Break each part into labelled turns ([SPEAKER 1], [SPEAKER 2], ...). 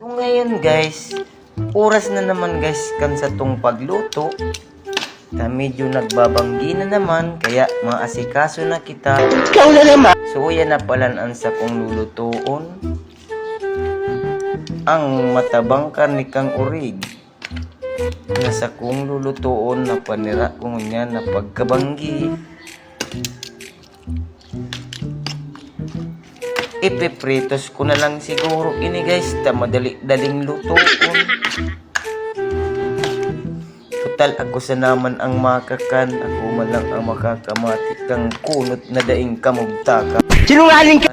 [SPEAKER 1] So ngayon guys, oras na naman guys kan sa tong pagluto. Medyo nagbabanggi na naman, kaya maasikaso na kita.
[SPEAKER 2] Ikaw na naman.
[SPEAKER 1] So yan na pala ang sa kong lulutuon. Ang matabang karnikang urig. Nasa kong lulutuon na panira kong niya na pagkabanggi. Ipipritos ko na lang siguro ini guys, madali-daling lutuon. Total ako sa naman ang makakan, ako man lang ang makakamati kang kunot na daing kamugtaka.
[SPEAKER 2] Sinungaling ka.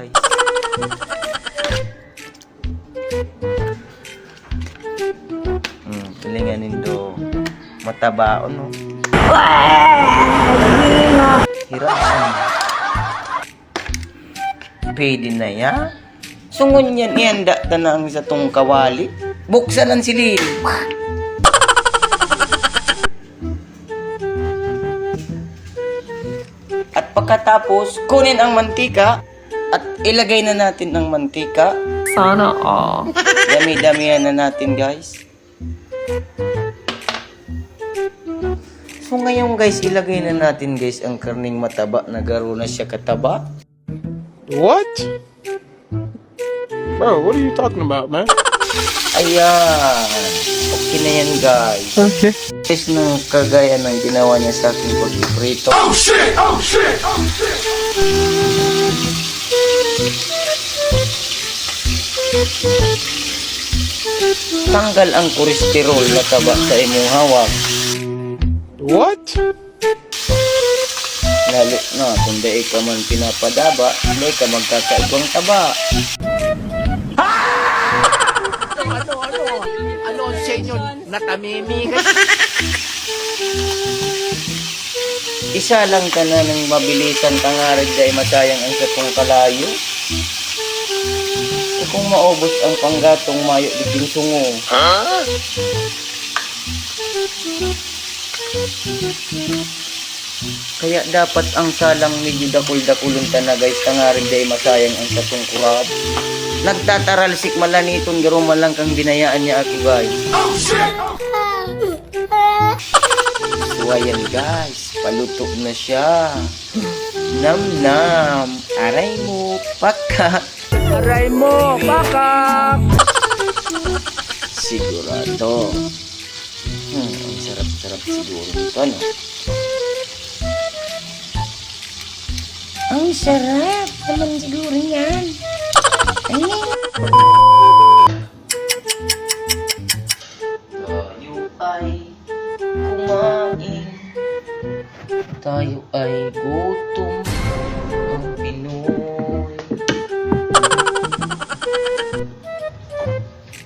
[SPEAKER 1] Pilinganin do matabaon no. Hirap. Pwede na ya. Sungon yan ihanda tanang sa tong kawali. Buksan ang silid. At pagkatapos, kunin ang mantika at ilagay na natin ang mantika.
[SPEAKER 3] Sana all.
[SPEAKER 1] Dami-damihan na natin guys. So ngayon guys, ilagay na natin guys ang karning mataba na garo na siya kataba.
[SPEAKER 4] What? Bro, what are you talking about, man?
[SPEAKER 1] Ayan. Okay na yan guys.
[SPEAKER 4] Okay.
[SPEAKER 1] Guys, nung kagaya ng ginawa niya sa aking pagpiprito.
[SPEAKER 4] Oh shit! Oh shit! Oh shit!
[SPEAKER 1] Tanggal ang kolesterol na taba sa imong hawak.
[SPEAKER 4] What?
[SPEAKER 1] Lalo na kung dahil ka man pinapadaba, dahil ka magkakaibang taba.
[SPEAKER 2] Ano sa inyo natamimigas?
[SPEAKER 1] Isa lang ka na ng mabilisan tangarig dahil masayang ang satong kalayo. E kung maubos ang panggatong mayo diging sungo. Kaya dapat ang salang medyo dakul-dakulon ta na guys tangarig dahil masayang ang satong kurab. Nagtataralsik malaniton garo man lang kang binayaan niya ako guys.
[SPEAKER 4] Oh shit!
[SPEAKER 1] So ayan guys, paluto na siya. Nam-nam, aray mo, pakak.
[SPEAKER 2] Aray mo, pakak!
[SPEAKER 1] Sigurado. Ang sarap-sarap siguro nito, no?
[SPEAKER 3] Ang sarap naman siguro yan.
[SPEAKER 1] Tayo ay kumain. Tayo ay gutom. Ang Pinoy.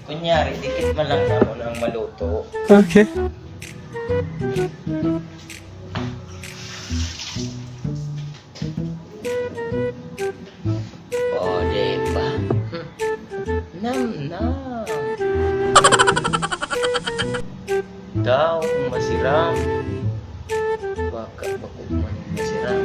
[SPEAKER 1] Kunyari, dikit man lang naman ang maluto.
[SPEAKER 4] Okay.
[SPEAKER 1] O, diba? Nam-nam. Daw kung masiram. Baka bakit man masiram.